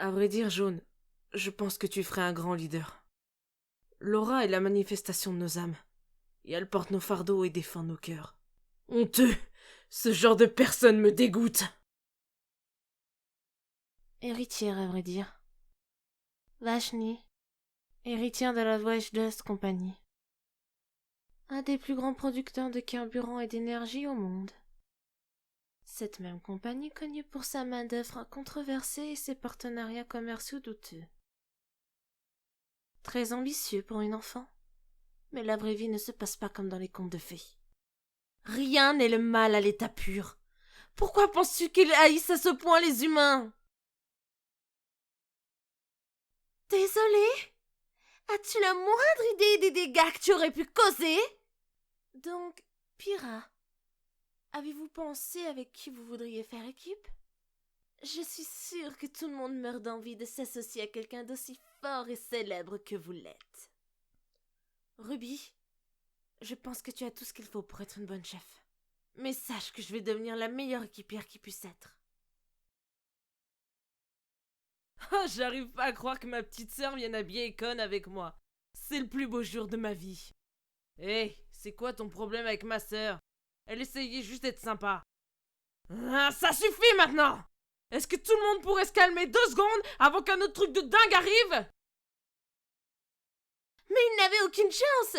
À vrai dire, Jaune, je pense que tu ferais un grand leader. Laura est la manifestation de nos âmes, et elle porte nos fardeaux et défend nos cœurs. Honteux! Ce genre de personne me dégoûte! Héritière, à vrai dire. Vashni, héritière de la Voyage Dust Company. Un des plus grands producteurs de carburant et d'énergie au monde. Cette même compagnie connue pour sa main-d'œuvre controversée et ses partenariats commerciaux douteux. Très ambitieux pour une enfant. Mais la vraie vie ne se passe pas comme dans les contes de fées. Rien n'est le mal à l'état pur. Pourquoi penses-tu qu'ils haïssent à ce point les humains? Désolée? As-tu la moindre idée des dégâts que tu aurais pu causer? Donc, Pyrrha, avez-vous pensé avec qui vous voudriez faire équipe? Je suis sûre que tout le monde meurt d'envie de s'associer à quelqu'un d'aussi fort et célèbre que vous l'êtes. Ruby, je pense que tu as tout ce qu'il faut pour être une bonne chef. Mais sache que je vais devenir la meilleure équipière qui puisse être. Ah, j'arrive pas à croire que ma petite sœur vienne habiller Econ avec moi. C'est le plus beau jour de ma vie. Hé, c'est quoi ton problème avec ma sœur? Elle essayait juste d'être sympa. Ah, ça suffit maintenant! Est-ce que tout le monde pourrait se calmer 2 secondes avant qu'un autre truc de dingue arrive? Mais ils n'avaient aucune chance!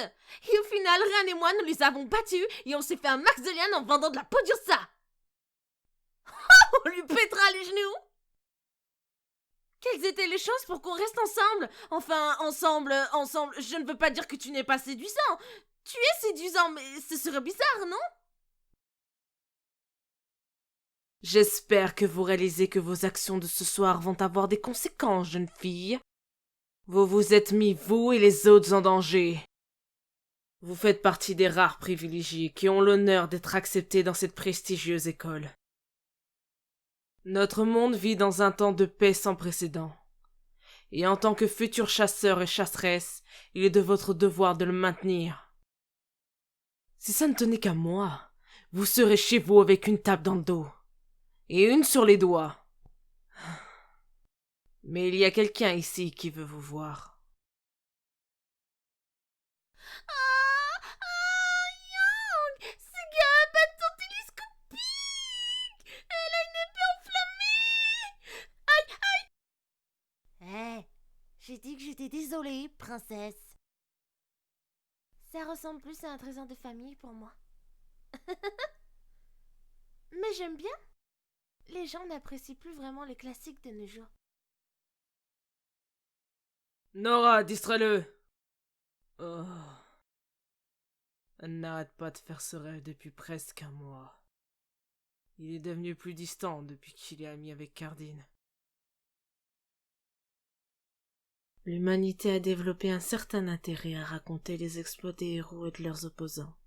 Et au final, Ryan et moi, nous les avons battus et on s'est fait un max de liane en vendant de la peau d'ursa! On lui pètera les genoux! Quelles étaient les chances pour qu'on reste ensemble? Enfin, ensemble, je ne veux pas dire que tu n'es pas séduisant. Tu es séduisant, mais ce serait bizarre, non? J'espère que vous réalisez que vos actions de ce soir vont avoir des conséquences, jeune fille. Vous vous êtes mis, vous et les autres, en danger. Vous faites partie des rares privilégiés qui ont l'honneur d'être acceptés dans cette prestigieuse école. Notre monde vit dans un temps de paix sans précédent. Et en tant que futur chasseur et chasseresse, il est de votre devoir de le maintenir. Si ça ne tenait qu'à moi, vous serez chez vous avec une tape dans le dos. Et une sur les doigts. Mais il y a quelqu'un ici qui veut vous voir. Young! C'est qui a un bâton télescopique! Elle a une épée enflammée! Aïe! Hé! J'ai dit que j'étais désolée, princesse. Ça ressemble plus à un trésor de famille pour moi. Mais j'aime bien. Les gens n'apprécient plus vraiment les classiques de nos jours. Nora, distrais-le! Oh. Elle n'arrête pas de faire ce rêve depuis presque un mois. Il est devenu plus distant depuis qu'il est ami avec Cardine. L'humanité a développé un certain intérêt à raconter les exploits des héros et de leurs opposants,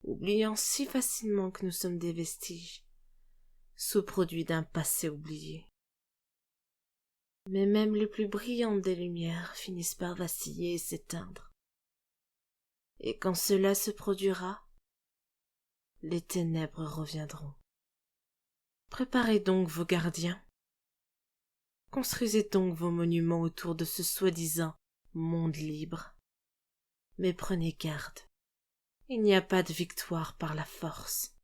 oubliant si facilement que nous sommes des vestiges, sous-produits d'un passé oublié. Mais même les plus brillantes des lumières finissent par vaciller et s'éteindre. Et quand cela se produira, les ténèbres reviendront. Préparez donc vos gardiens. Construisez donc vos monuments autour de ce soi-disant monde libre. Mais prenez garde, il n'y a pas de victoire par la force.